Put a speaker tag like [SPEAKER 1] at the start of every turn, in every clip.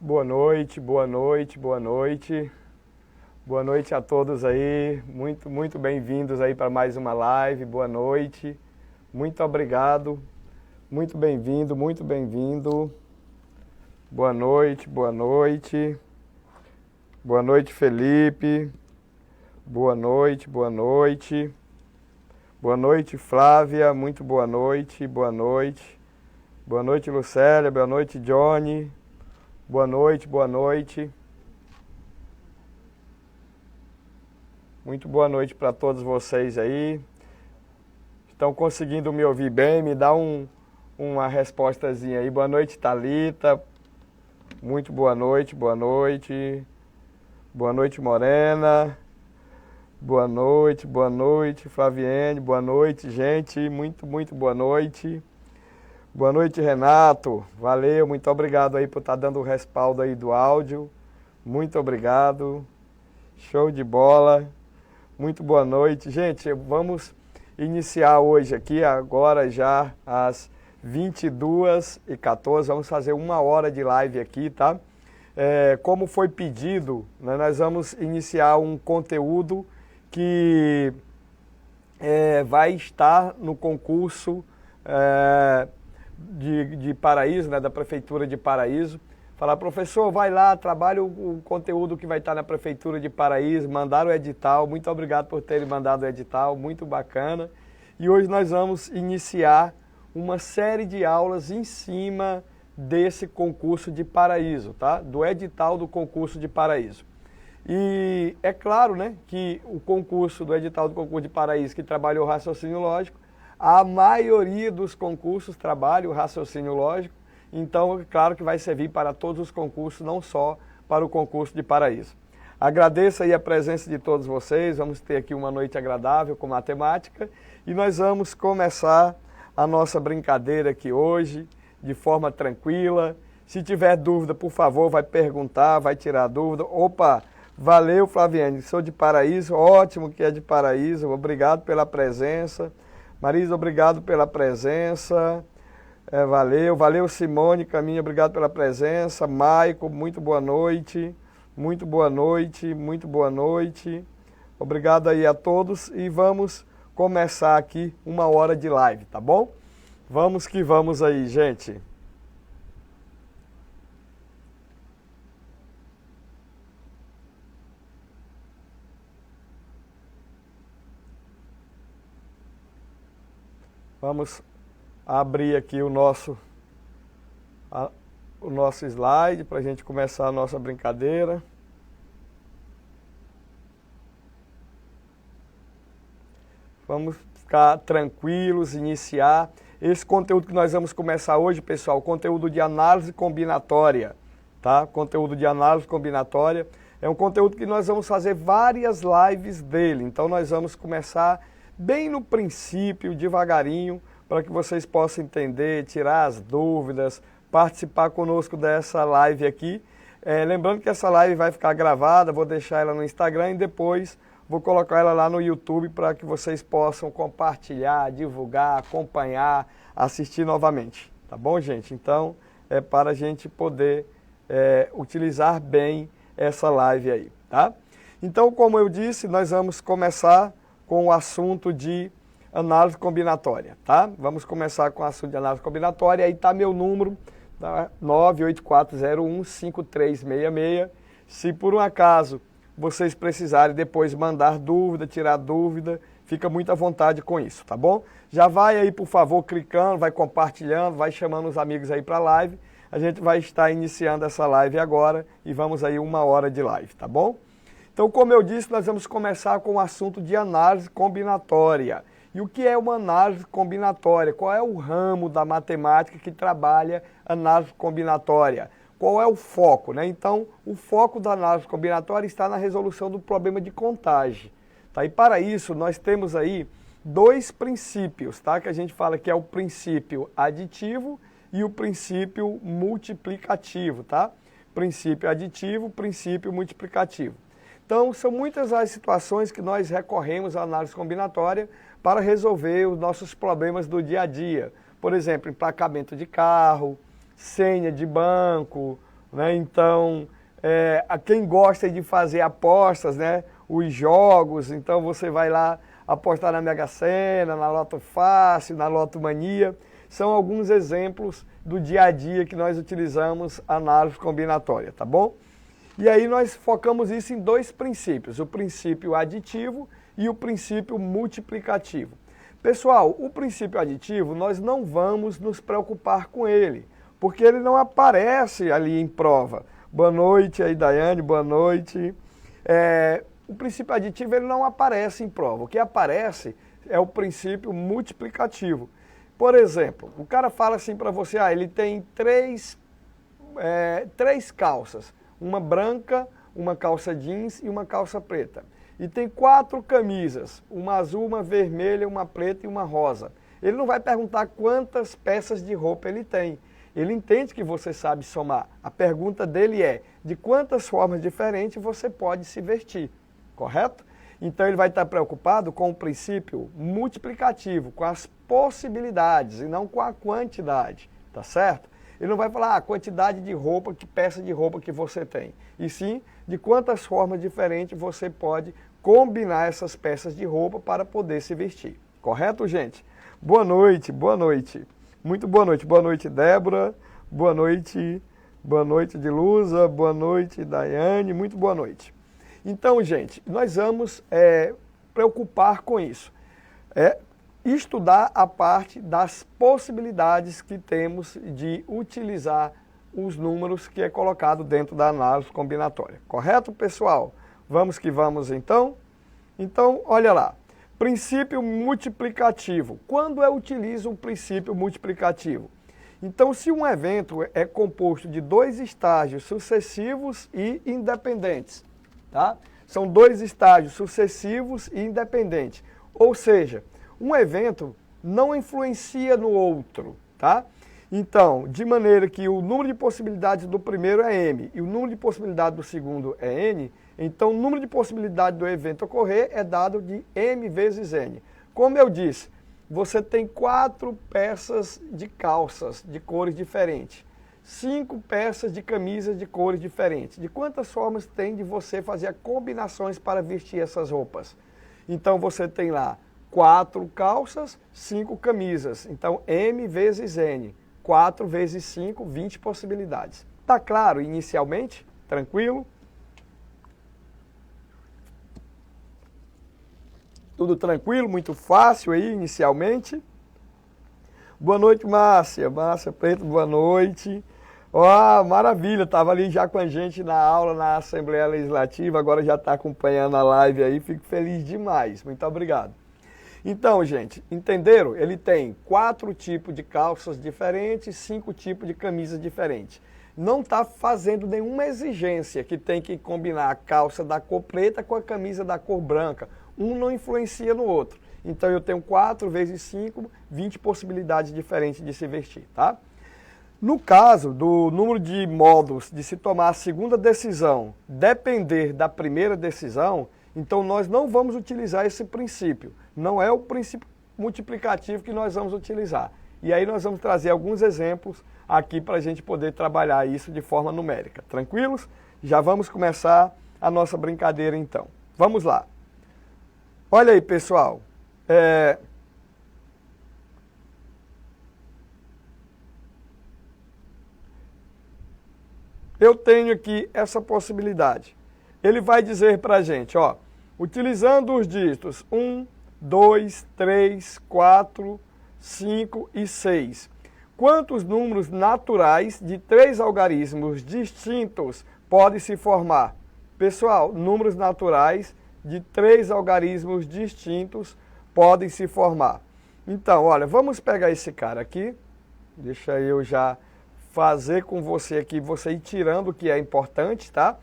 [SPEAKER 1] Boa noite, boa noite, boa noite. Boa noite a todos aí. Muito bem-vindos aí para mais uma live. Boa noite. Muito obrigado. Muito bem-vindo, muito bem-vindo. Boa noite, boa noite. Boa noite, Felipe. Boa noite, boa noite. Boa noite, Flávia. Muito boa noite, boa noite. Boa noite, Lucélia. Boa noite, Johnny. Boa noite, boa noite. Muito boa noite para todos vocês aí. Estão conseguindo me ouvir bem? Me dá uma respostazinha aí. Boa noite, Thalita. Muito boa noite, boa noite. Boa noite, Morena. Boa noite, Flaviene. Boa noite, gente. Muito boa noite. Boa noite, Renato. Valeu, muito obrigado aí por estar dando o respaldo aí do áudio. Muito obrigado. Show de bola. Muito boa noite. Gente, vamos iniciar hoje aqui, agora já às 22h14. Vamos fazer 1 hora de live aqui, tá? Como foi pedido, né, nós vamos iniciar um conteúdo que vai estar no concurso de Paraíso, né, da Prefeitura de Paraíso. Falar, professor, vai lá, trabalha o conteúdo que vai estar na Prefeitura de Paraíso, mandaram o edital, muito obrigado por terem mandado o edital, muito bacana. E hoje nós vamos iniciar uma série de aulas em cima desse concurso de Paraíso, tá? Do edital do concurso de Paraíso. E é claro, né, que o concurso do edital do concurso de Paraíso, que trabalha o raciocínio lógico, a maioria dos concursos trabalha o raciocínio lógico, então é claro que vai servir para todos os concursos, não só para o concurso de Paraíso. Agradeço aí a presença de todos vocês, vamos ter aqui uma noite agradável com matemática e nós vamos começar a nossa brincadeira aqui hoje de forma tranquila. Se tiver dúvida, por favor, vai perguntar, vai tirar dúvida. Opa, valeu, Flaviane, sou de Paraíso, ótimo que é de Paraíso, obrigado pela presença. Marisa, obrigado pela presença. Valeu, Simone Caminha, obrigado pela presença. Maico, muito boa noite. Muito boa noite, muito boa noite. Obrigado aí a todos e vamos começar aqui 1 hora de live, tá bom? Vamos que vamos aí, gente. Vamos abrir aqui o nosso slide para a gente começar a nossa brincadeira. Vamos ficar tranquilos, iniciar. Esse conteúdo que nós vamos começar hoje, pessoal, conteúdo de análise combinatória, tá? Conteúdo de análise combinatória. É um conteúdo que nós vamos fazer várias lives dele. Então nós vamos começar bem no princípio, devagarinho, para que vocês possam entender, tirar as dúvidas, participar conosco dessa live aqui. Lembrando que essa live vai ficar gravada, vou deixar ela no Instagram e depois vou colocar ela lá no YouTube para que vocês possam compartilhar, divulgar, acompanhar, assistir novamente. Tá bom, gente? Então, é para a gente poder utilizar bem essa live aí, tá? Então, como eu disse, nós vamos começar com o assunto de análise combinatória, tá? Vamos começar com o assunto de análise combinatória, aí tá meu número, tá? 984015366. Se por um acaso vocês precisarem depois mandar dúvida, tirar dúvida, fica muito à vontade com isso, tá bom? Já vai aí, por favor, clicando, vai compartilhando, vai chamando os amigos aí para a live. A gente vai estar iniciando essa live agora e vamos aí 1 hora de live, tá bom? Então, como eu disse, nós vamos começar com o assunto de análise combinatória. E o que é uma análise combinatória? Qual é o ramo da matemática que trabalha análise combinatória? Qual é o foco, né? Então, o foco da análise combinatória está na resolução do problema de contagem, tá? E para isso, nós temos aí 2 princípios, tá? Que a gente fala que é o princípio aditivo e o princípio multiplicativo, tá? Princípio aditivo, princípio multiplicativo. Então, são muitas as situações que nós recorremos à análise combinatória para resolver os nossos problemas do dia a dia. Por exemplo, emplacamento de carro, senha de banco, né? Então, a quem gosta de fazer apostas, né? Os jogos, então você vai lá apostar na Mega Sena, na Loto Fácil, na Loto Mania. São alguns exemplos do dia a dia que nós utilizamos a análise combinatória, tá bom? E aí nós focamos isso em dois princípios, o princípio aditivo e o princípio multiplicativo. Pessoal, o princípio aditivo nós não vamos nos preocupar com ele, porque ele não aparece ali em prova. Boa noite aí, Daiane, boa noite. O princípio aditivo ele não aparece em prova, o que aparece é o princípio multiplicativo. Por exemplo, o cara fala assim para você, ele tem três calças, uma branca, uma calça jeans e uma calça preta. E tem 4 camisas, uma azul, uma vermelha, uma preta e uma rosa. Ele não vai perguntar quantas peças de roupa ele tem. Ele entende que você sabe somar. A pergunta dele é, de quantas formas diferentes você pode se vestir, correto? Então ele vai estar preocupado com o princípio multiplicativo, com as possibilidades e não com a quantidade, tá certo? Ele não vai falar a quantidade de roupa, que peça de roupa que você tem, e sim de quantas formas diferentes você pode combinar essas peças de roupa para poder se vestir, correto, gente? Boa noite, muito boa noite, Débora, boa noite Dilusa, boa noite, Daiane, muito boa noite. Então, gente, nós vamos preocupar com isso. Estudar a parte das possibilidades que temos de utilizar os números que é colocado dentro da análise combinatória. Correto, pessoal? Vamos que vamos, então? Então, olha lá. Princípio multiplicativo. Quando eu utilizo o princípio multiplicativo? Então, se um evento é composto de 2 estágios sucessivos e independentes, tá? São 2 estágios sucessivos e independentes. Ou seja, um evento não influencia no outro, tá? Então, de maneira que o número de possibilidades do primeiro é M e o número de possibilidades do segundo é N, então o número de possibilidades do evento ocorrer é dado de M vezes N. Como eu disse, você tem 4 peças de calças de cores diferentes. 5 peças de camisas de cores diferentes. De quantas formas tem de você fazer combinações para vestir essas roupas? Então você tem lá 4 calças, 5 camisas. Então M vezes N. 4 vezes 5, 20 possibilidades. Tá claro inicialmente? Tranquilo? Tudo tranquilo, muito fácil aí inicialmente? Boa noite, Márcia. Márcia Preto, boa noite. Maravilha, estava ali já com a gente na aula, na Assembleia Legislativa, agora já está acompanhando a live aí, fico feliz demais, muito obrigado. Então, gente, entenderam? Ele tem 4 tipos de calças diferentes, 5 tipos de camisas diferentes. Não está fazendo nenhuma exigência que tem que combinar a calça da cor preta com a camisa da cor branca. Um não influencia no outro. Então, eu tenho 4 vezes 5, 20 possibilidades diferentes de se vestir, tá? No caso do número de modos de se tomar a segunda decisão depender da primeira decisão, então nós não vamos utilizar esse princípio. Não é o princípio multiplicativo que nós vamos utilizar. E aí nós vamos trazer alguns exemplos aqui para a gente poder trabalhar isso de forma numérica. Tranquilos? Já vamos começar a nossa brincadeira então. Vamos lá. Olha aí, pessoal. Eu tenho aqui essa possibilidade. Ele vai dizer para a gente, utilizando os dígitos 1, 2, 3, 4, 5 e 6. Quantos números naturais de 3 algarismos distintos podem se formar? Pessoal, números naturais de 3 algarismos distintos podem se formar. Então, olha, vamos pegar esse cara aqui. Deixa eu já fazer com você aqui, você ir tirando o que é importante, tá?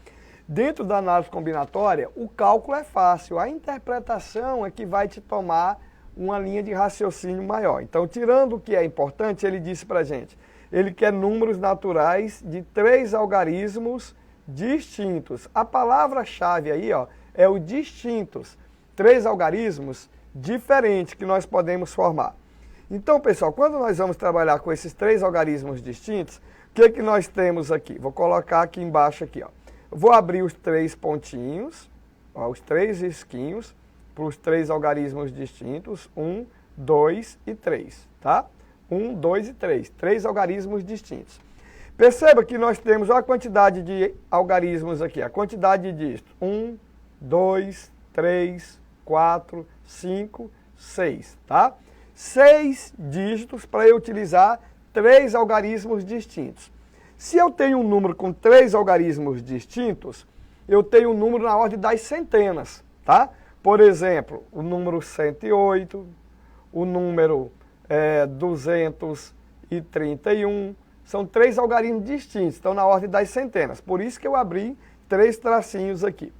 [SPEAKER 1] Dentro da análise combinatória, o cálculo é fácil, a interpretação é que vai te tomar uma linha de raciocínio maior. Então, tirando o que é importante, ele disse pra gente, ele quer números naturais de 3 algarismos distintos. A palavra-chave aí, é o distintos. 3 algarismos diferentes que nós podemos formar. Então, pessoal, quando nós vamos trabalhar com esses 3 algarismos distintos, que nós temos aqui? Vou colocar aqui embaixo aqui, ó. Vou abrir os 3 pontinhos, ó, os 3 risquinhos, para os 3 algarismos distintos, 1, 2 e 3, tá? 1, 2 e 3, 3 algarismos distintos. Perceba que nós temos a quantidade de algarismos aqui, a quantidade de dígitos, 1, 2, 3, 4, 5, 6, tá? 6 dígitos para eu utilizar 3 algarismos distintos. Se eu tenho um número com 3 algarismos distintos, eu tenho um número na ordem das centenas, tá? Por exemplo, o número 108, o número 231, são 3 algarismos distintos, estão na ordem das centenas. Por isso que eu abri 3 tracinhos aqui.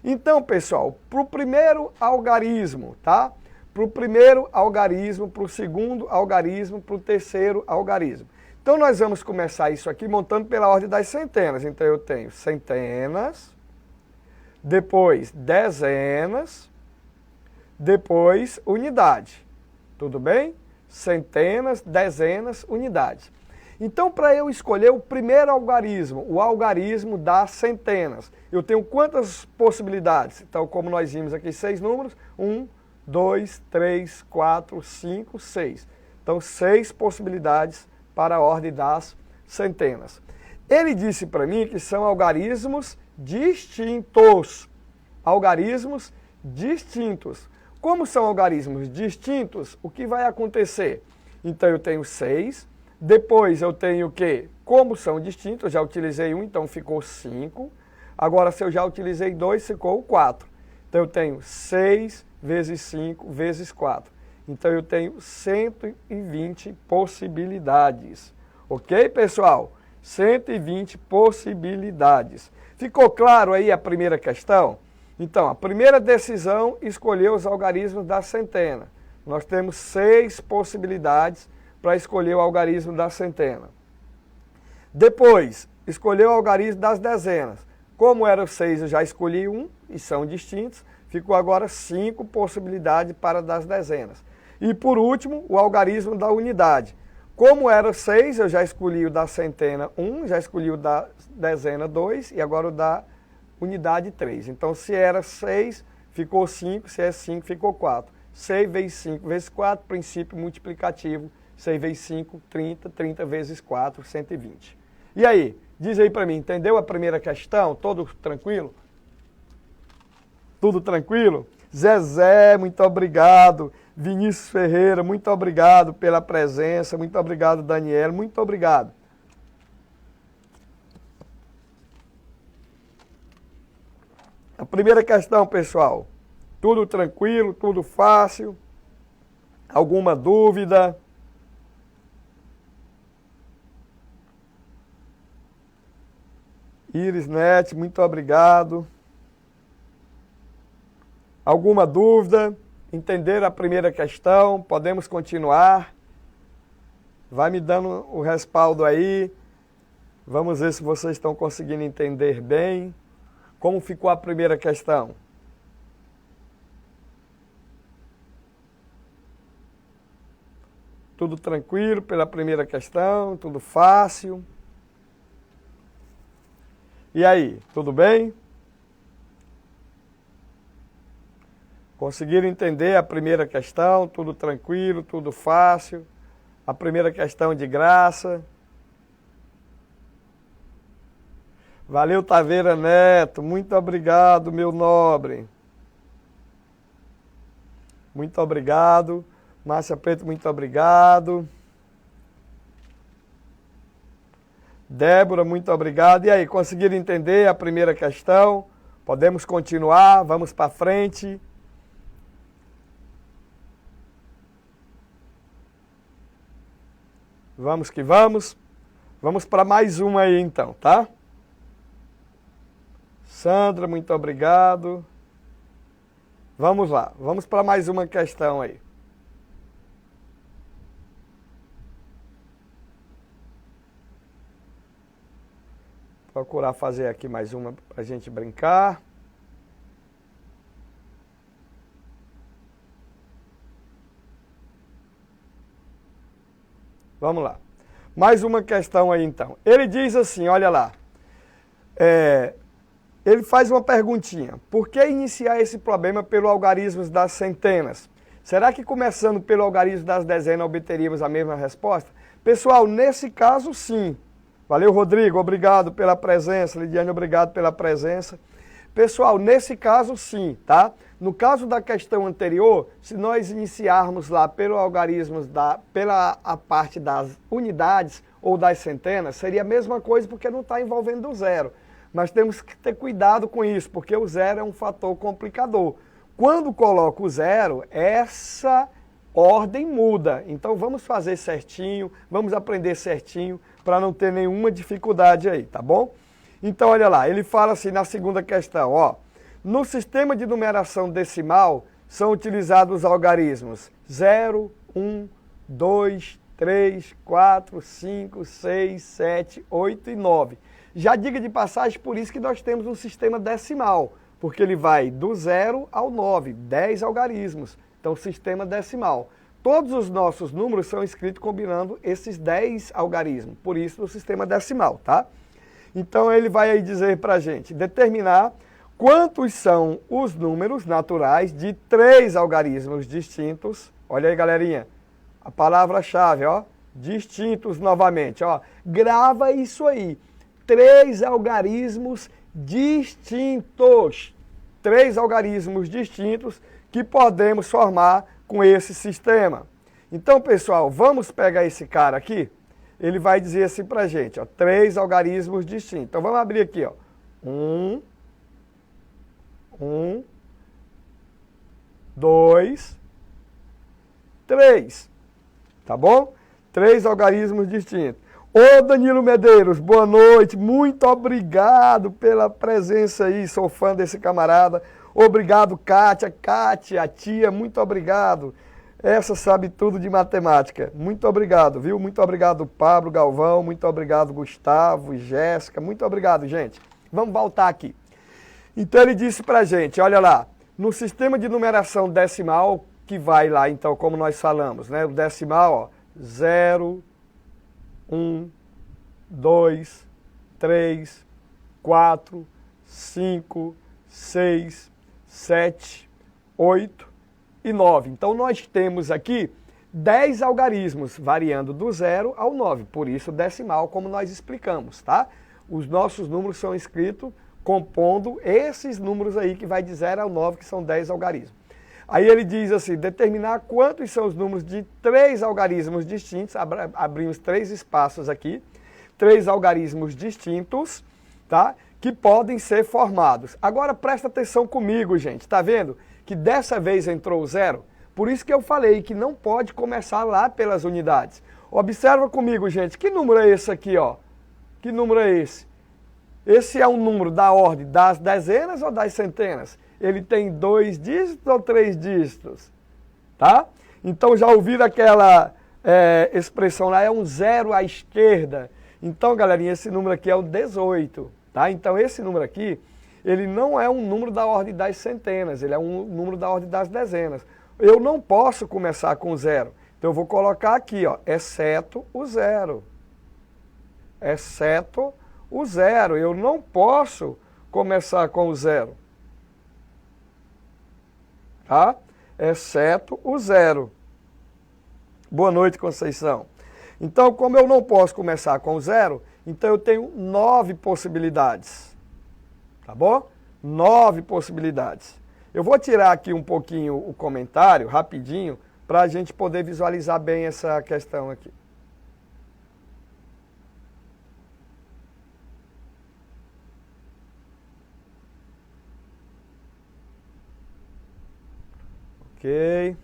[SPEAKER 1] Então, pessoal, para o primeiro algarismo, tá? Para o primeiro algarismo, para o segundo algarismo, para o terceiro algarismo. Então, nós vamos começar isso aqui montando pela ordem das centenas. Então, eu tenho centenas, depois dezenas, depois unidade. Tudo bem? Centenas, dezenas, unidades. Então, para eu escolher o primeiro algarismo, o algarismo das centenas, eu tenho quantas possibilidades? Então, como nós vimos aqui, 6 números, 1, 2, 3, 4, 5, 6. Então, 6 possibilidades para a ordem das centenas. Ele disse para mim que são algarismos distintos. Algarismos distintos. Como são algarismos distintos, o que vai acontecer? Então, eu tenho 6. Depois, eu tenho o quê? Como são distintos, eu já utilizei 1, então ficou 5. Agora, se eu já utilizei 2, ficou 4. Então, eu tenho 6 vezes 5 vezes 4. Então, eu tenho 120 possibilidades. Ok, pessoal? 120 possibilidades. Ficou claro aí a primeira questão? Então, a primeira decisão escolheu os algarismos da centena. Nós temos 6 possibilidades para escolher o algarismo da centena. Depois, escolheu o algarismo das dezenas. Como eram 6, eu já escolhi 1 e são distintos. Ficou agora 5 possibilidades para das dezenas. E por último, o algarismo da unidade. Como era 6, eu já escolhi o da centena 1, já escolhi o da dezena 2 e agora o da unidade 3. Então, se era 6, ficou 5, se é 5, ficou 4. 6 vezes 5 vezes 4, princípio multiplicativo. 6 vezes 5, 30, 30 vezes 4, 120. E aí, diz aí para mim, entendeu a primeira questão? Todo tranquilo? Tudo tranquilo? Zezé, muito obrigado. Vinícius Ferreira, muito obrigado pela presença. Muito obrigado, Daniela, muito obrigado. A primeira questão, pessoal. Tudo tranquilo, tudo fácil? Alguma dúvida? Iris Net, muito obrigado. Alguma dúvida? Entenderam a primeira questão? Podemos continuar? Vai me dando o respaldo aí. Vamos ver se vocês estão conseguindo entender bem. Como ficou a primeira questão? Tudo tranquilo pela primeira questão? Tudo fácil? E aí, tudo bem? Conseguiram entender a primeira questão? Tudo tranquilo, tudo fácil? A primeira questão de graça? Valeu, Taveira Neto. Muito obrigado, meu nobre. Muito obrigado. Márcia Preto, muito obrigado. Débora, muito obrigado. E aí, conseguiram entender a primeira questão? Podemos continuar? Vamos para frente. Vamos que vamos. Vamos para mais uma aí então, tá? Sandra, muito obrigado. Vamos lá, vamos para mais uma questão aí. Procurar fazer aqui mais uma para a gente brincar. Vamos lá. Mais uma questão aí, então. Ele diz assim, olha lá. Ele faz uma perguntinha. Por que iniciar esse problema pelo algarismo das centenas? Será que começando pelo algarismo das dezenas obteríamos a mesma resposta? Pessoal, nesse caso, sim. Valeu, Rodrigo. Obrigado pela presença. Lidiane, obrigado pela presença. Pessoal, nesse caso, sim, tá? No caso da questão anterior, se nós iniciarmos lá pelo algarismo, pela a parte das unidades ou das centenas, seria a mesma coisa porque não está envolvendo o zero. Mas temos que ter cuidado com isso, porque o zero é um fator complicador. Quando coloco o zero, essa ordem muda. Então vamos fazer certinho, vamos aprender certinho, para não ter nenhuma dificuldade aí, tá bom? Então olha lá, ele fala assim na segunda questão, ó. No sistema de numeração decimal, são utilizados os algarismos 0, 1, 2, 3, 4, 5, 6, 7, 8 e 9. Já diga de passagem, por isso que nós temos um sistema decimal, porque ele vai do 0 ao 9, 10 algarismos. Então, sistema decimal. Todos os nossos números são escritos combinando esses 10 algarismos, por isso no sistema decimal, tá? Então, ele vai aí dizer para a gente determinar quantos são os números naturais de 3 algarismos distintos. Olha aí, galerinha, a palavra-chave, ó, distintos novamente, ó. Grava isso aí. 3 algarismos distintos. 3 algarismos distintos que podemos formar com esse sistema. Então, pessoal, vamos pegar esse cara aqui. Ele vai dizer assim pra gente, ó, 3 algarismos distintos. Então, vamos abrir aqui, ó. 1, 2, 3. Tá bom? 3 algarismos distintos. Ô Danilo Medeiros, boa noite, muito obrigado pela presença aí, sou fã desse camarada. Obrigado, Kátia, a tia, muito obrigado. Essa sabe tudo de matemática. Muito obrigado, viu? Muito obrigado, Pablo Galvão, muito obrigado, Gustavo, Jéssica, muito obrigado, gente. Vamos voltar aqui. Então ele disse pra gente, olha lá, no sistema de numeração decimal, que vai lá, então, como nós falamos, né? O decimal, ó, 0, 1, 2, 3, 4, 5, 6, 7, 8 e 9. Então, nós temos aqui 10 algarismos, variando do 0 ao 9. Por isso, decimal, como nós explicamos, tá? Os nossos números são escritos compondo esses números aí, que vai de 0 ao 9, que são 10 algarismos. Aí ele diz assim, determinar quantos são os números de 3 algarismos distintos, abrimos 3 espaços aqui, 3 algarismos distintos, tá? Que podem ser formados. Agora presta atenção comigo, gente, tá vendo? Que dessa vez entrou o 0, por isso que eu falei que não pode começar lá pelas unidades. Observa comigo, gente, que número é esse aqui, ó? Que número é esse? Esse é um número da ordem das dezenas ou das centenas? Ele tem 2 dígitos ou 3 dígitos? Tá? Então já ouviram aquela expressão lá, é um 0 à esquerda. Então, galerinha, esse número aqui é o 18. Tá? Então esse número aqui, ele não é um número da ordem das centenas, ele é um número da ordem das dezenas. Eu não posso começar com 0. Então eu vou colocar aqui, ó, exceto o 0. Exceto o 0. Eu não posso começar com o 0. Tá? Exceto o 0. Boa noite, Conceição. Então, como eu não posso começar com o 0, então eu tenho 9 possibilidades. Tá bom? 9 possibilidades. Eu vou tirar aqui um pouquinho o comentário, rapidinho, para a gente poder visualizar bem essa questão aqui. Ok.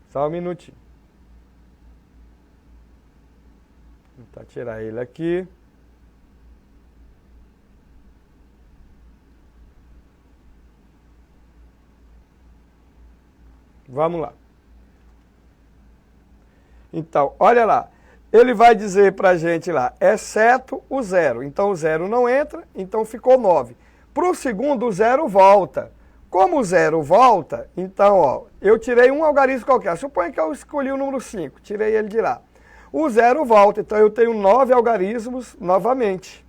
[SPEAKER 1] Só um minutinho. Vou tentar tirar ele aqui. Vamos lá. Então, olha lá. Ele vai dizer para a gente lá, exceto o 0. Então, o 0 não entra, então ficou 9. Para o segundo, o zero volta. Como o zero volta, então, ó, eu tirei um algarismo qualquer. Suponha que eu escolhi o número 5, tirei ele de lá. O zero volta, então eu tenho 9 algarismos novamente.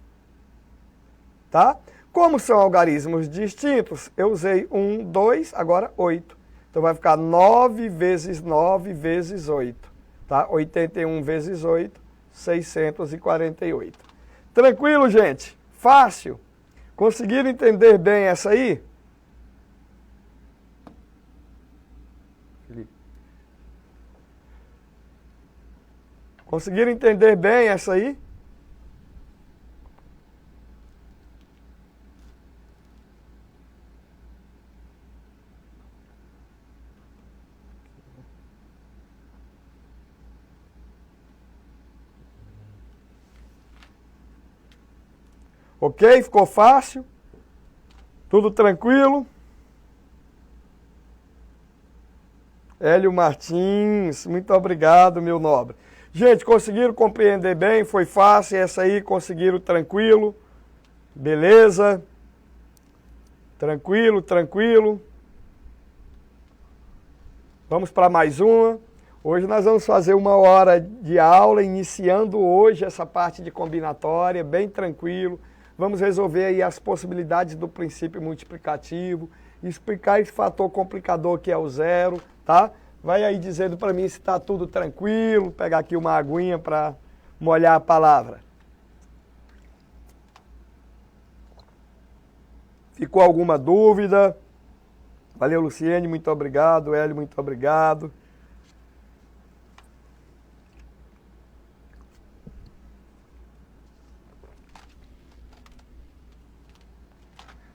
[SPEAKER 1] Tá? Como são algarismos distintos, eu usei 1, 2, agora 8. Então vai ficar 9 vezes 9 vezes 8. Tá? 81 vezes 8, 648. Tranquilo, gente? Fácil? Conseguiram entender bem essa aí? Conseguiram entender bem essa aí? Ok? Ficou fácil? Tudo tranquilo? Hélio Martins, muito obrigado, meu nobre. Gente, conseguiram compreender bem? Foi fácil essa aí? Conseguiram tranquilo? Beleza? Tranquilo, tranquilo. Vamos para mais uma. Hoje nós vamos fazer 1 hora de aula, iniciando hoje essa parte de combinatória, bem tranquilo. Vamos resolver aí as possibilidades do princípio multiplicativo, explicar esse fator complicador que é o zero, tá? Vai aí dizendo para mim se está tudo tranquilo, pegar aqui uma aguinha para molhar a palavra. Ficou alguma dúvida? Valeu, Luciene, muito obrigado. Hélio, muito obrigado.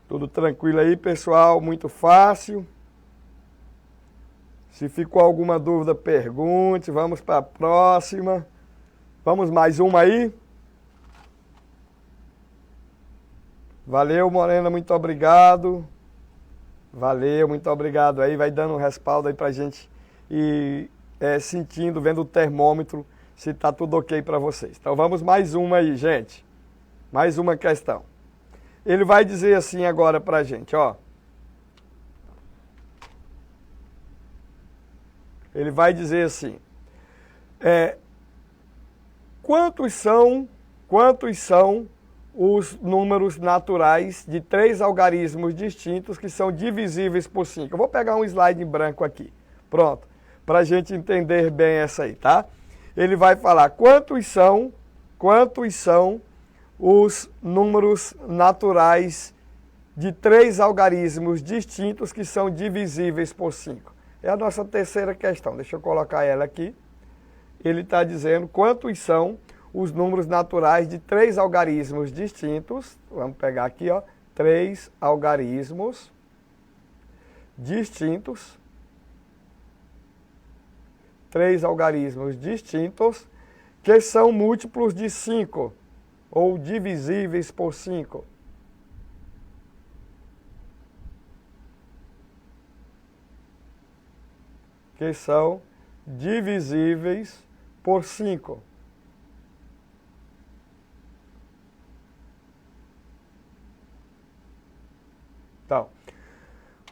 [SPEAKER 1] Tudo tranquilo aí, pessoal? Muito fácil. Se ficou alguma dúvida, pergunte. Vamos para a próxima. Vamos mais uma aí? Valeu, Morena, muito obrigado. Valeu, muito obrigado aí. Vai dando um respaldo aí pra gente e sentindo, vendo o termômetro, se tá tudo ok para vocês. Então vamos mais uma aí, gente. Mais uma questão. Ele vai dizer assim agora pra gente, ó. Ele vai dizer assim, quantos são os números naturais de 3 algarismos distintos que são divisíveis por 5? Eu vou pegar um slide em branco aqui, pronto, para a gente entender bem essa aí, tá? Ele vai falar quantos são os números naturais de 3 algarismos distintos que são divisíveis por 5. É a nossa terceira questão. Deixa eu colocar ela aqui. Ele está dizendo quantos são os números naturais de 3 algarismos distintos. Vamos pegar aqui, ó. 3 algarismos distintos. 3 algarismos distintos que são múltiplos de 5 ou divisíveis por 5. Que são divisíveis por 5. Então,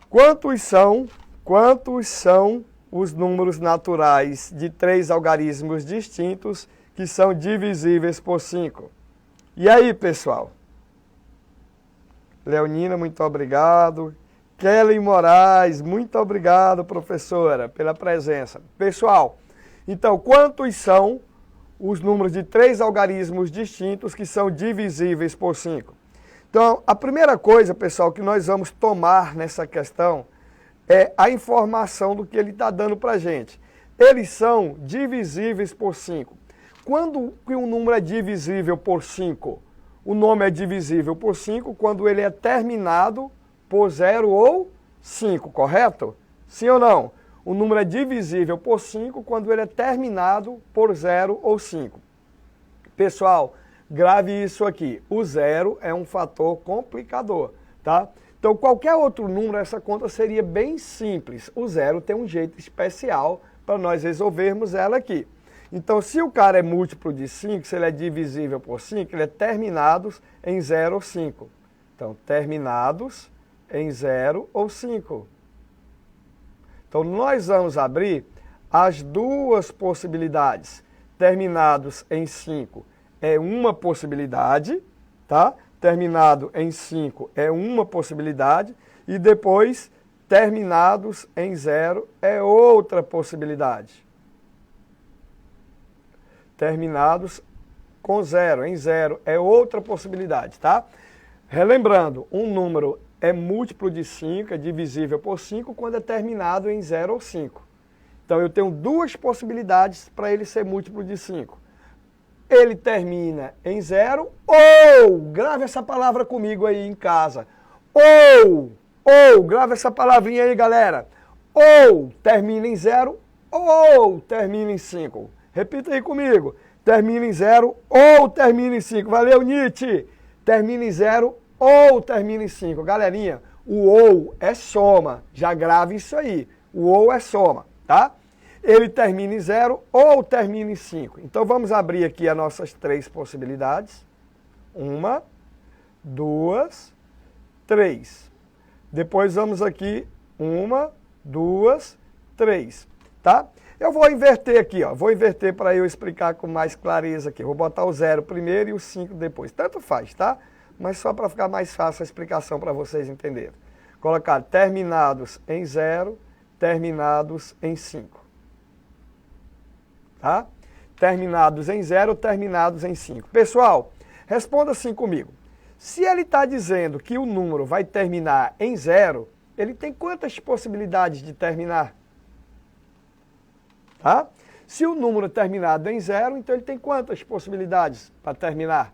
[SPEAKER 1] quantos são os números naturais de 3 algarismos distintos que são divisíveis por 5? E aí, pessoal? Leonina, muito obrigado. Kelly Moraes, muito obrigado, professora, pela presença. Pessoal, então, quantos são os números de 3 algarismos distintos que são divisíveis por 5? Então, a primeira coisa, pessoal, que nós vamos tomar nessa questão é a informação do que ele está dando para a gente. Eles são divisíveis por 5. Quando que um número é divisível por 5? O nome é divisível por 5 quando ele é terminado por 0 ou 5, correto? Sim ou não? O número é divisível por 5 quando ele é terminado por 0 ou 5. Pessoal, grave isso aqui. O 0 é um fator complicador, tá? Então, qualquer outro número, essa conta seria bem simples. O 0 tem um jeito especial para nós resolvermos ela aqui. Então, se o cara é múltiplo de 5, se ele é divisível por 5, ele é terminado em 0 ou 5. Então, terminados em 0 ou 5. Então, nós vamos abrir as duas possibilidades. Terminados em 5 é uma possibilidade, tá? Terminado em 5 é uma possibilidade. E depois, terminados em 0 é outra possibilidade. Terminados com 0, em 0 é outra possibilidade, tá? Relembrando, um número é múltiplo de 5, é divisível por 5 quando é terminado em 0 ou 5. Então eu tenho duas possibilidades para ele ser múltiplo de 5. Ele termina em 0 ou, grave essa palavra comigo aí em casa, ou, grave essa palavrinha aí, galera, ou termina em 0 ou termina em 5. Repita aí comigo, termina em 0 ou termina em 5. Valeu, Nietzsche! Termina em 0 ou termina em 5. Galerinha, o ou é soma, já grave isso aí, o ou é soma, tá? Ele termina em 0 ou termina em 5. Então vamos abrir aqui as nossas três possibilidades. 1, 2, 3. Depois vamos aqui, 1, 2, 3, tá? Eu vou inverter aqui, ó. Vou inverter para eu explicar com mais clareza aqui. Vou botar o 0 primeiro e o 5 depois. Tanto faz, tá? Mas só para ficar mais fácil a explicação para vocês entenderem. Colocar terminados em 0, terminados em 5. Tá? Terminados em 0, terminados em 5. Pessoal, responda assim comigo. Se ele está dizendo que o número vai terminar em 0, ele tem quantas possibilidades de terminar? Tá? Se o número é terminado em 0, então ele tem quantas possibilidades para terminar?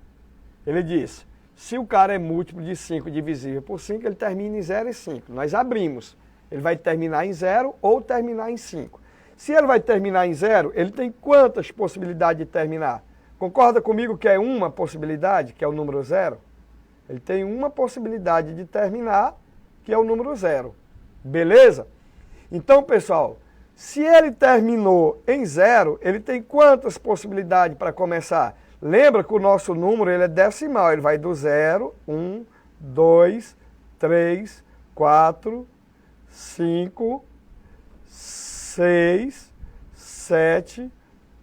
[SPEAKER 1] Ele diz, se o cara é múltiplo de 5 divisível por 5, ele termina em 0 e 5. Nós abrimos. Ele vai terminar em 0 ou terminar em 5. Se ele vai terminar em 0, ele tem quantas possibilidades de terminar? Concorda comigo que é uma possibilidade, que é o número 0? Ele tem uma possibilidade de terminar, que é o número 0. Beleza? Então, pessoal, se ele terminou em 0, ele tem quantas possibilidades para começar? Lembra que o nosso número ele é decimal, ele vai do 0, 1, 2, 3, 4, 5, 6, 7,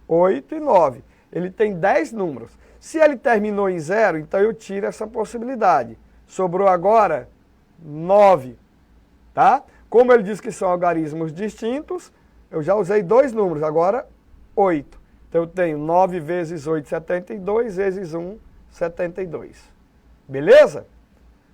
[SPEAKER 1] 8 e 9. Ele tem 10 números. Se ele terminou em 0, então eu tiro essa possibilidade. Sobrou agora 9, tá? Como ele diz que são algarismos distintos, eu já usei 2 números, agora 8. Então eu tenho 9 vezes 8, 72, vezes 1, 72. Beleza?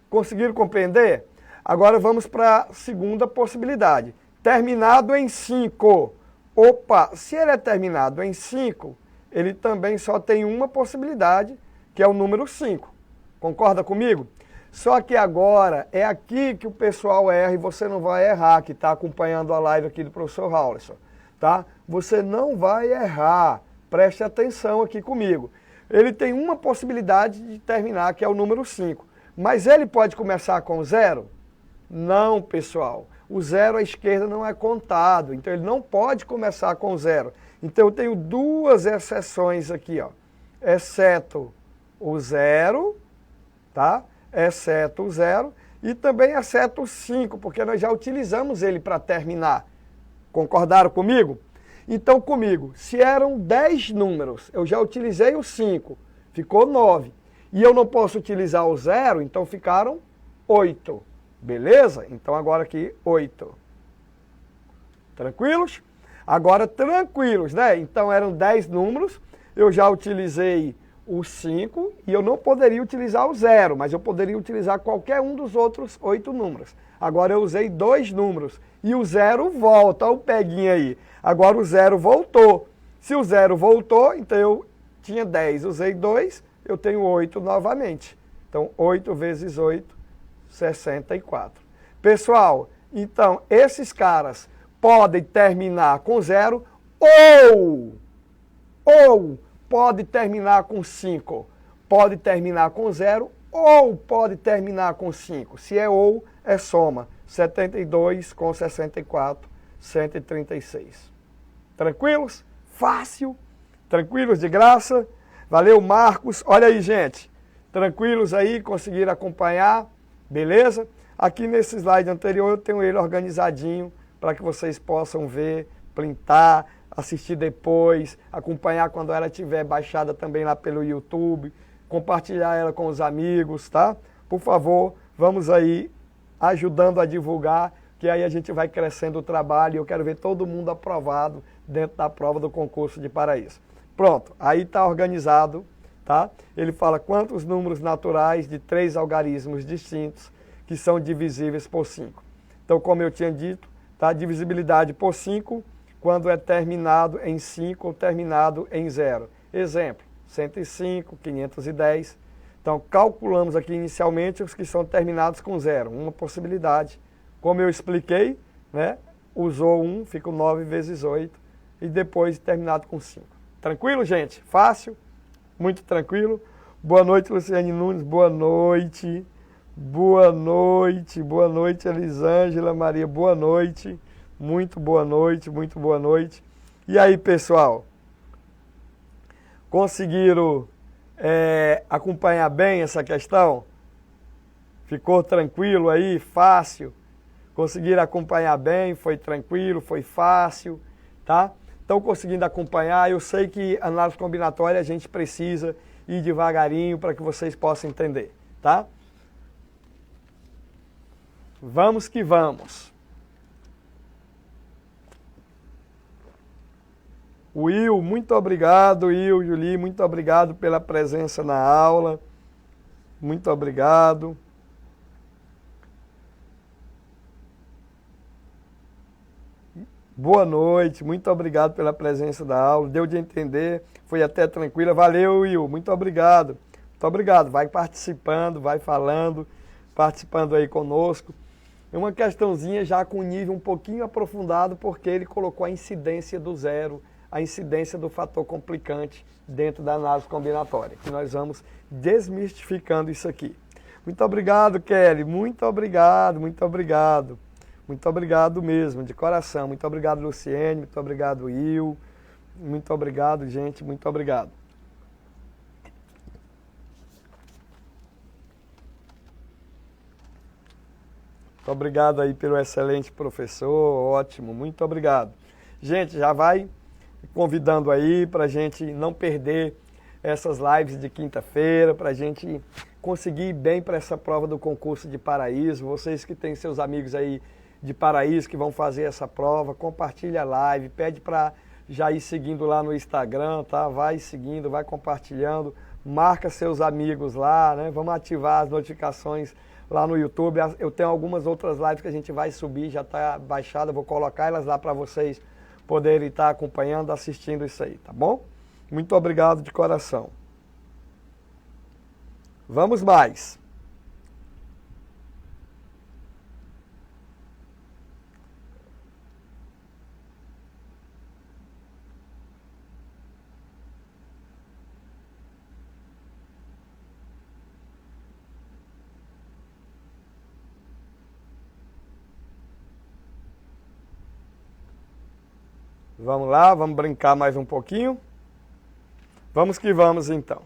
[SPEAKER 1] Conseguiram compreender? Agora vamos para a segunda possibilidade. Terminado em 5. Opa, se ele é terminado em 5, ele também só tem uma possibilidade, que é o número 5. Concorda comigo? Só que agora é aqui que o pessoal erra e você não vai errar, que está acompanhando a live aqui do professor Raulison, tá? Você não vai errar, preste atenção aqui comigo. Ele tem uma possibilidade de terminar, que é o número 5. Mas ele pode começar com 0? Não, pessoal. O 0 à esquerda não é contado, então ele não pode começar com 0. Então eu tenho duas exceções aqui, ó. Exceto o 0, tá? Exceto o 0 e também exceto o 5, porque nós já utilizamos ele para terminar. Concordaram comigo? Então comigo, se eram 10 números, eu já utilizei o 5, ficou 9. E eu não posso utilizar o 0, então ficaram 8. Beleza? Então agora aqui 8. Tranquilos? Agora tranquilos, né? Então eram 10 números, eu já utilizei o 5 e eu não poderia utilizar o 0, mas eu poderia utilizar qualquer um dos outros 8 números. Agora eu usei 2 números e o 0 volta, olha o peguinho aí. Agora o 0 voltou. Se o 0 voltou, então eu tinha 10, usei 2, eu tenho 8 novamente. Então 8 vezes 8, 64. Pessoal, então esses caras podem terminar com 0 ou pode terminar com 5. Pode terminar com 0 ou pode terminar com 5. Se é ou, é soma. 72 com 64, 136. Tranquilos? Fácil? Tranquilos de graça? Valeu, Marcos. Olha aí, gente. Tranquilos aí, conseguiram acompanhar? Beleza? Aqui nesse slide anterior eu tenho ele organizadinho para que vocês possam ver, printar, assistir depois, acompanhar quando ela estiver baixada também lá pelo YouTube, compartilhar ela com os amigos, tá? Por favor, vamos aí ajudando a divulgar, que aí a gente vai crescendo o trabalho e eu quero ver todo mundo aprovado dentro da prova do concurso de Paraíso. Pronto, aí está organizado, tá? Ele fala quantos números naturais de 3 algarismos distintos que são divisíveis por 5. Então, como eu tinha dito, tá? Divisibilidade por 5 quando é terminado em 5 ou terminado em 0. Exemplo, 105, 510. Então, calculamos aqui inicialmente os que são terminados com 0, uma possibilidade. Como eu expliquei, né? Usou 1, fica 9 vezes 8, e depois terminado com 5. Tranquilo, gente? Fácil? Muito tranquilo? Boa noite, Luciane Nunes, boa noite. Boa noite, Elisângela Maria, boa noite. Muito boa noite, muito boa noite. E aí, pessoal? Conseguiram acompanhar bem essa questão? Ficou tranquilo aí? Fácil? Conseguiram acompanhar bem? Foi tranquilo? Foi fácil? Tá? Estão conseguindo acompanhar? Eu sei que análise combinatória a gente precisa ir devagarinho para que vocês possam entender, tá? Vamos que vamos. Will, muito obrigado. Will, Julie, muito obrigado pela presença na aula. Muito obrigado. Boa noite, muito obrigado pela presença da aula. Deu de entender, foi até tranquila. Valeu, Will, muito obrigado. Muito obrigado. Vai participando, vai falando, participando aí conosco. É uma questãozinha já com nível um pouquinho aprofundado, porque ele colocou a incidência do zero, a incidência do fator complicante dentro da análise combinatória, que nós vamos desmistificando isso aqui. Muito obrigado, Kelly, muito obrigado, muito obrigado. Muito obrigado mesmo, de coração. Muito obrigado, Luciene, muito obrigado, Will. Muito obrigado, gente, muito obrigado. Muito obrigado aí pelo excelente professor, ótimo, muito obrigado. Gente, já vai convidando aí para a gente não perder essas lives de quinta-feira, para a gente conseguir ir bem para essa prova do concurso de Paraíso. Vocês que têm seus amigos aí de Paraíso que vão fazer essa prova, compartilha a live, pede para já ir seguindo lá no Instagram, tá? Vai seguindo, vai compartilhando, marca seus amigos lá, né? Vamos ativar as notificações lá no YouTube. Eu tenho algumas outras lives que a gente vai subir, já está baixada, vou colocar elas lá para vocês poderem estar acompanhando, assistindo isso aí, tá bom? Muito obrigado de coração. Vamos mais. Vamos lá, vamos brincar mais um pouquinho. Vamos que vamos então.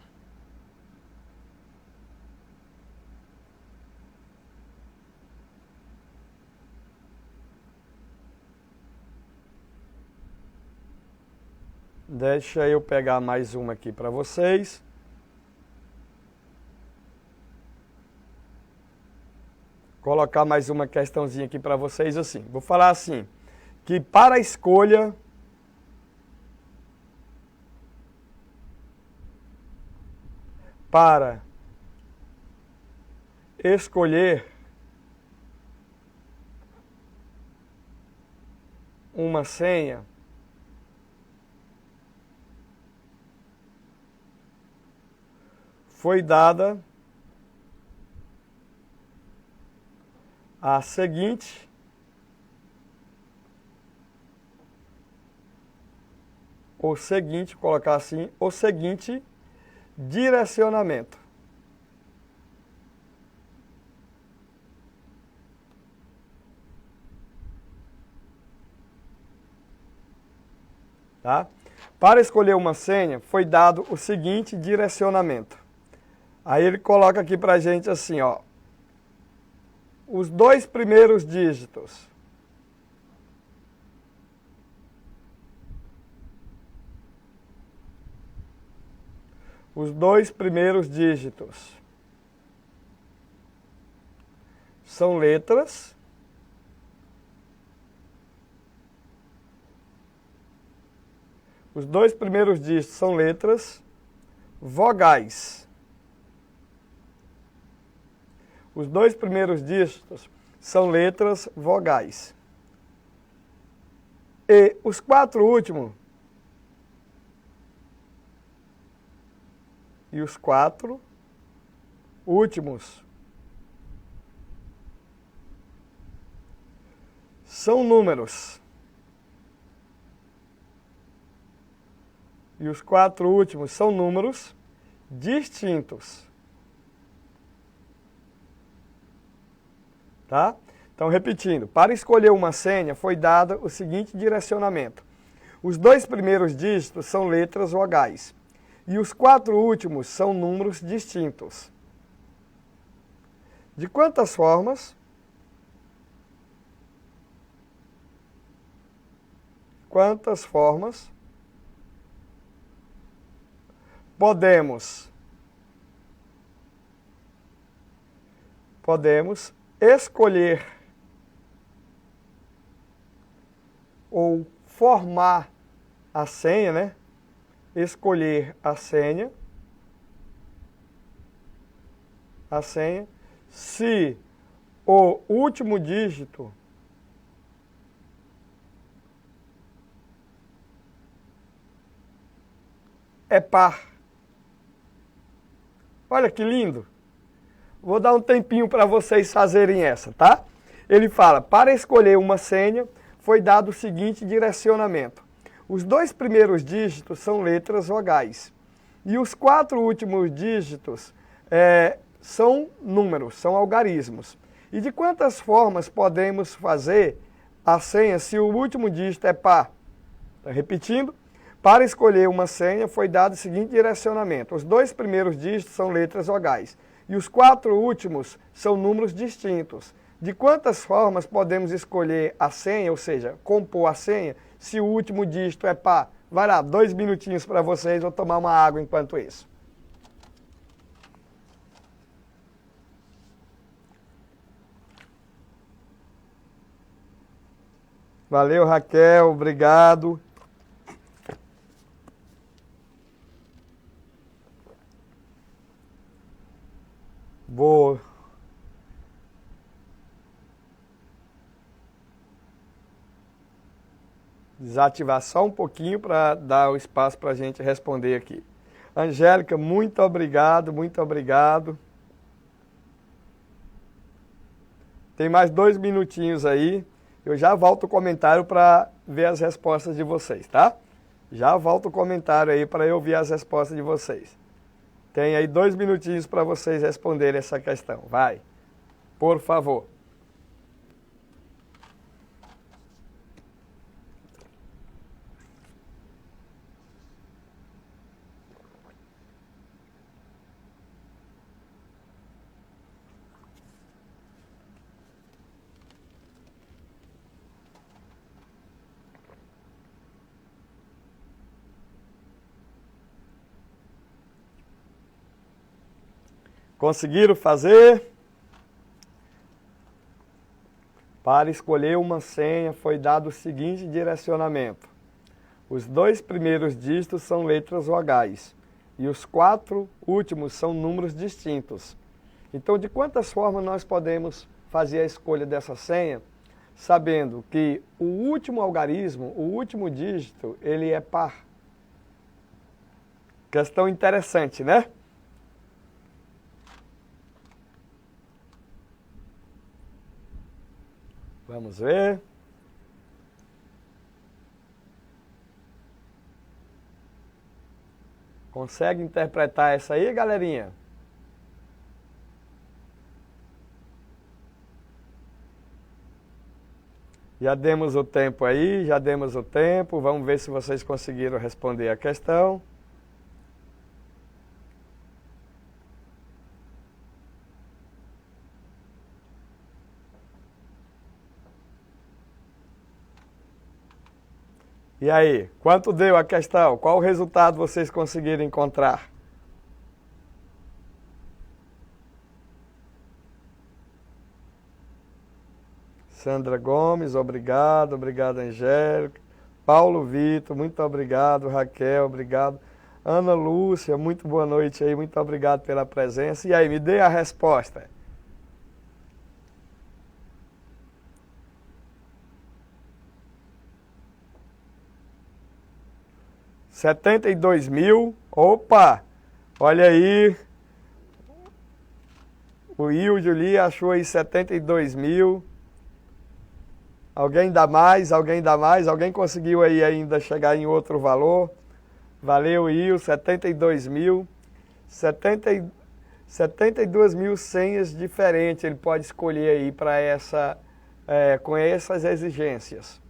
[SPEAKER 1] Deixa eu pegar mais uma aqui para vocês. Colocar mais uma questãozinha aqui para vocês assim. Vou falar assim, que para a escolha para escolher uma senha, foi dada a seguinte colocar assim, o seguinte direcionamento. Tá? Para escolher uma senha, foi dado o seguinte direcionamento. Aí ele coloca aqui pra gente assim, ó. os dois primeiros dígitos. Os dois primeiros dígitos são letras. Os dois primeiros dígitos são letras, vogais. Os dois primeiros dígitos são letras vogais. E os quatro últimos são números. E os quatro últimos são números distintos. Tá? Então, repetindo, para escolher uma senha foi dado o seguinte direcionamento. Os dois primeiros dígitos são letras vogais. E os quatro últimos são números distintos. De quantas formas podemos escolher ou formar a senha, né? Escolher a senha, se o último dígito é par. Olha que lindo. Vou dar um tempinho para vocês fazerem essa, tá? Ele fala, para escolher uma senha, foi dado o seguinte direcionamento. Os dois primeiros dígitos são letras vogais. E os quatro últimos dígitos são números, são algarismos. E de quantas formas podemos fazer a senha se o último dígito é par? Tá repetindo? Para escolher uma senha, foi dado o seguinte direcionamento. Os dois primeiros dígitos são letras vogais. E os quatro últimos são números distintos. De quantas formas podemos escolher a senha, ou seja, compor a senha, se o último dígito é par? Vai lá, 2 minutinhos para vocês, vou tomar uma água enquanto isso. Valeu, Raquel, obrigado. Vou desativar só um pouquinho para dar o espaço para a gente responder aqui. Angélica, muito obrigado, muito obrigado. Tem mais 2 minutinhos aí. Eu já volto o comentário para ver as respostas de vocês, tá? Já volto o comentário aí para eu ver as respostas de vocês. Tem aí 2 minutinhos para vocês responderem essa questão. Vai, por favor. Conseguiram fazer? Para escolher uma senha foi dado o seguinte direcionamento. Os 2 primeiros dígitos são letras vogais e os 4 últimos são números distintos. Então, de quantas formas nós podemos fazer a escolha dessa senha, sabendo que o último algarismo, o último dígito, ele é par? Questão interessante, né? Vamos ver. Consegue interpretar essa aí, galerinha? Já demos o tempo aí, já demos o tempo. Vamos ver se vocês conseguiram responder a questão. E aí, quanto deu a questão? Qual o resultado vocês conseguiram encontrar? Sandra Gomes, obrigado. Obrigado, Angélica. Paulo Vitor, muito obrigado. Raquel, obrigado. Ana Lúcia, muito boa noite aí. Muito obrigado pela presença. E aí, me dê a resposta. R$72.000. Opa! Olha aí. O Wilde ali achou aí 72.000. Alguém dá mais? Alguém dá mais? Alguém conseguiu aí ainda chegar em outro valor? Valeu, Will, 72.000. 72.000 senhas diferentes ele pode escolher aí para com essas exigências.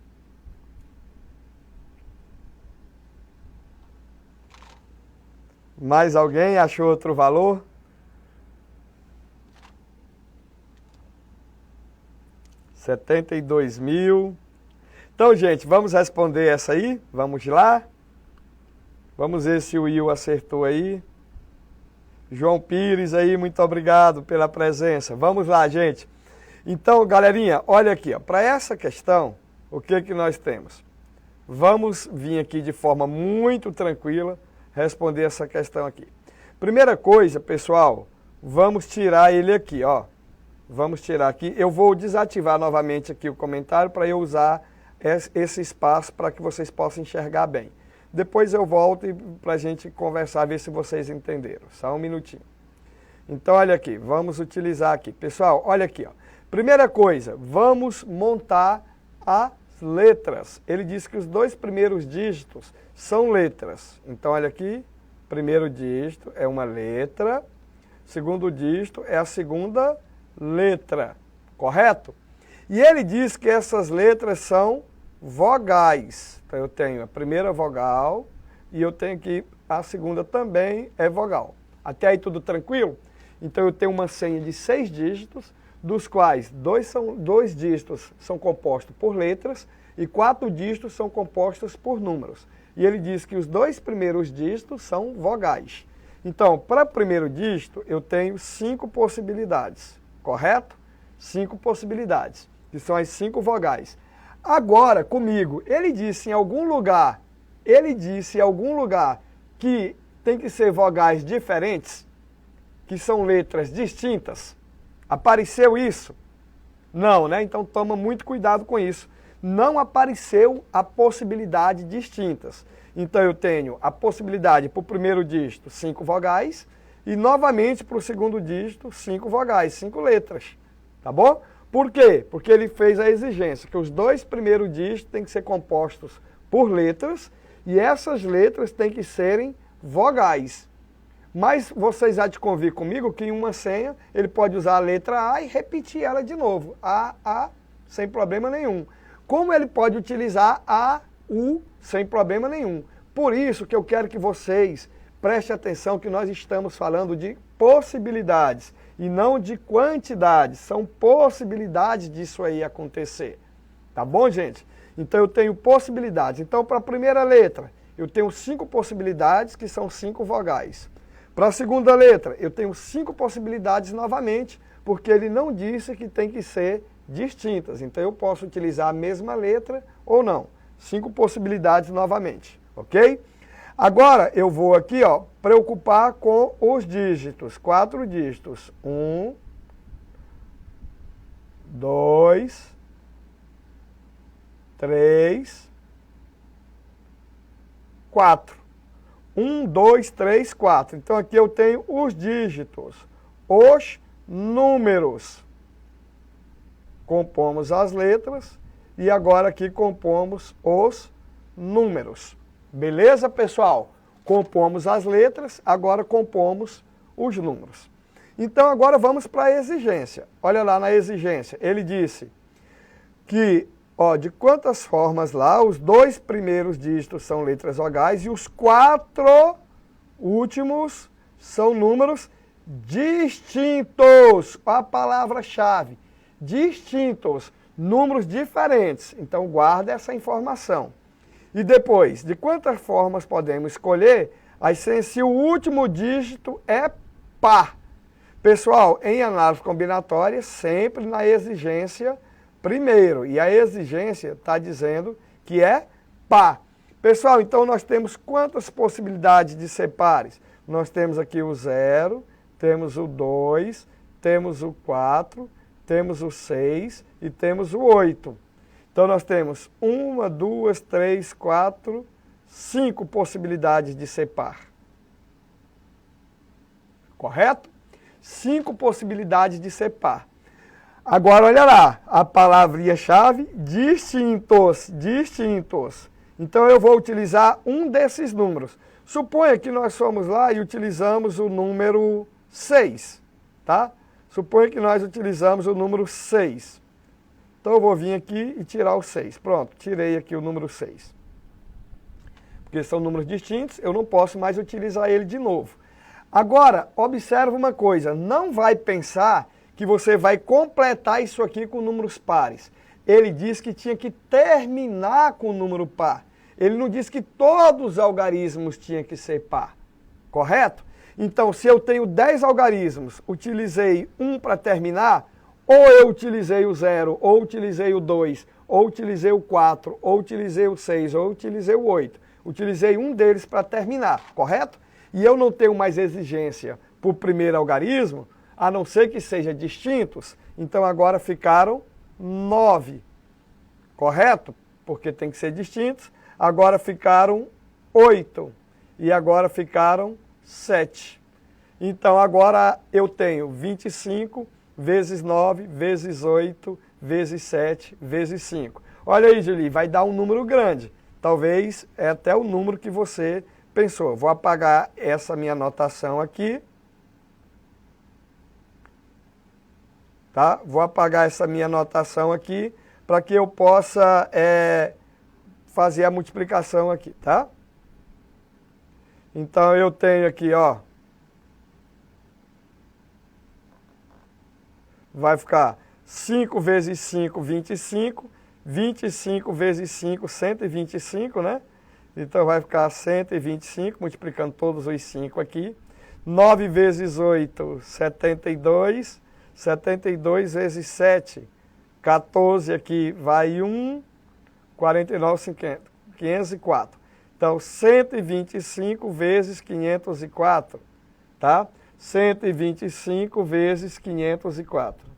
[SPEAKER 1] Mais alguém achou outro valor? R$72.000. Então, gente, vamos responder essa aí? Vamos lá? Vamos ver se o Will acertou aí. João Pires aí, muito obrigado pela presença. Vamos lá, gente. Então, galerinha, olha aqui, para essa questão, o que nós temos? Vamos vir aqui de forma muito tranquila responder essa questão aqui. Primeira coisa, pessoal, vamos tirar ele aqui, ó. Vamos tirar aqui. Eu vou desativar novamente aqui o comentário para eu usar esse espaço para que vocês possam enxergar bem. Depois eu volto para a gente conversar, ver se vocês entenderam. Só um minutinho. Então, olha aqui, vamos utilizar aqui. Pessoal, olha aqui, ó. Primeira coisa, vamos montar as letras. Ele disse que os dois primeiros dígitos são letras. Então, olha aqui, primeiro dígito é uma letra, segundo dígito é a segunda letra, correto? E ele diz que essas letras são vogais. Então eu tenho a primeira vogal e eu tenho aqui a segunda também é vogal. Até aí tudo tranquilo? Então eu tenho uma senha de 6 dígitos, dos quais dois dígitos são compostos por letras e 4 dígitos são compostos por números. E ele diz que os dois primeiros dígitos são vogais. Então, para o primeiro dígito, eu tenho 5 possibilidades, correto? 5 possibilidades, que são as 5 vogais. Agora, comigo, ele disse em algum lugar que tem que ser vogais diferentes, que são letras distintas. Apareceu isso? Não, né? Então toma muito cuidado com isso. Não apareceu a possibilidade distintas. Então eu tenho a possibilidade para o primeiro dígito 5 vogais e novamente para o segundo dígito 5 vogais, 5 letras. Tá bom? Por quê? Porque ele fez a exigência que os dois primeiros dígitos têm que ser compostos por letras e essas letras têm que serem vogais. Mas vocês há de convir comigo que em uma senha ele pode usar a letra A e repetir ela de novo. A, sem problema nenhum. Como ele pode utilizar A, U, sem problema nenhum. Por isso que eu quero que vocês prestem atenção que nós estamos falando de possibilidades e não de quantidades. São possibilidades disso aí acontecer. Tá bom, gente? Então eu tenho possibilidades. Então para a primeira letra eu tenho 5 possibilidades que são 5 vogais. Para a segunda letra, eu tenho 5 possibilidades novamente, porque ele não disse que tem que ser distintas. Então, eu posso utilizar a mesma letra ou não. 5 possibilidades novamente, ok? Agora, eu vou aqui, ó, preocupar com os dígitos. 4 dígitos. 1, 2, 3, 4. 1, 2, 3, 4. Então aqui eu tenho os dígitos, os números. Compomos as letras e agora aqui compomos os números. Beleza, pessoal? Compomos as letras, agora compomos os números. Então agora vamos para a exigência. Olha lá na exigência. Ele disse que de quantas formas lá, os 2 primeiros dígitos são letras vogais e os 4 últimos são números distintos. A palavra-chave, distintos, números diferentes. Então guarda essa informação. E depois, de quantas formas podemos escolher, se o último dígito é par. Pessoal, em análise combinatória, sempre na exigência primeiro. E a exigência está dizendo que é par. Pessoal, então nós temos quantas possibilidades de ser pares? Nós temos aqui o 0, temos o 2, temos o 4, temos o 6 e temos o 8. Então nós temos 1, 2, 3, 4, 5 possibilidades de ser par. Correto? 5 possibilidades de ser par. Agora olha lá, a palavrinha-chave, distintos, distintos. Então eu vou utilizar um desses números. Suponha que nós fomos lá e utilizamos o número 6, tá? Suponha que nós utilizamos o número 6. Então eu vou vir aqui e tirar o 6. Pronto, tirei aqui o número 6. Porque são números distintos, eu não posso mais utilizar ele de novo. Agora, observa uma coisa, não vai pensar que você vai completar isso aqui com números pares. Ele diz que tinha que terminar com o número par. Ele não diz que todos os algarismos tinham que ser par, correto? Então, se eu tenho 10 algarismos, utilizei um para terminar, ou eu utilizei o 0, ou utilizei o 2, ou utilizei o 4, ou utilizei o 6, ou utilizei o 8. Utilizei um deles para terminar, correto? E eu não tenho mais exigência para o primeiro algarismo, a não ser que sejam distintos, então agora ficaram 9, correto? Porque tem que ser distintos. Agora ficaram 8 e agora ficaram 7. Então agora eu tenho 25 vezes 9 vezes 8 vezes 7 vezes 5. Olha aí, Julie, vai dar um número grande. Talvez é até o número que você pensou. Vou apagar essa minha anotação aqui. Tá? Vou apagar essa minha anotação aqui para que eu possa fazer a multiplicação aqui, tá? Então eu tenho aqui, ó. Vai ficar 5 vezes 5, 25. 25 vezes 5, 125, né? Então vai ficar 125, multiplicando todos os 5 aqui. 9 vezes 8, 72. 72 vezes 7, 14 aqui vai 1, 49, 50, 504. Então, 125 vezes 504, tá? 125 vezes 504.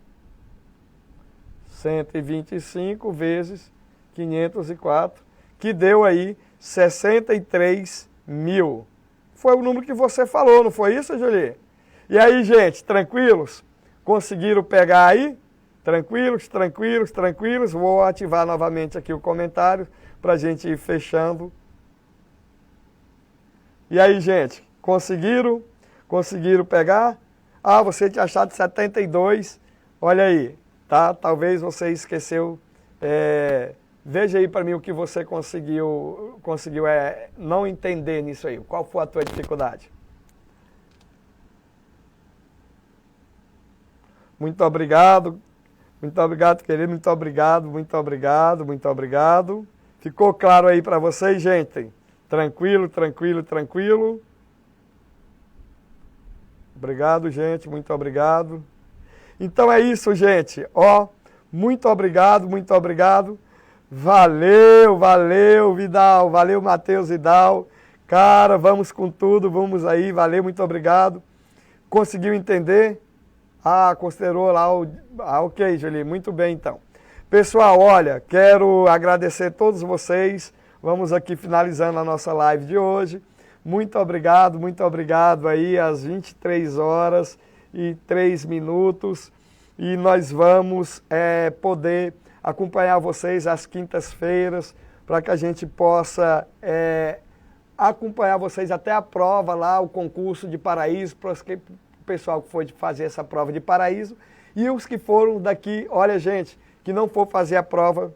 [SPEAKER 1] 125 vezes 504, que deu aí 63 mil. Foi o número que você falou, não foi isso, Julie? E aí, gente, tranquilos? Conseguiram pegar aí? Tranquilos, tranquilos, tranquilos? Vou ativar novamente aqui o comentário para a gente ir fechando. E aí, gente, conseguiram? Conseguiram pegar? Ah, você tinha achado 72. Olha aí, tá? Talvez você esqueceu. Veja aí para mim o que você conseguiu não entender nisso aí. Qual foi a tua dificuldade? Muito obrigado, querido, muito obrigado, muito obrigado, muito obrigado. Ficou claro aí para vocês, gente? Tranquilo, tranquilo, tranquilo. Obrigado, gente, muito obrigado. Então é isso, gente. Ó, muito obrigado, muito obrigado. Valeu, valeu, Vidal, valeu, Matheus Vidal. Cara, vamos com tudo, vamos aí, valeu, muito obrigado. Conseguiu entender? Ah, considerou lá o... Ah, ok, Julie, muito bem então. Pessoal, olha, quero agradecer a todos vocês. Vamos aqui finalizando a nossa live de hoje. Muito obrigado aí às 23h03. E nós vamos poder acompanhar vocês às quintas-feiras para que a gente possa acompanhar vocês até a prova lá, o concurso de Paraíso, para o pessoal que foi fazer essa prova de Paraíso. E os que foram daqui, olha gente, que não for fazer a prova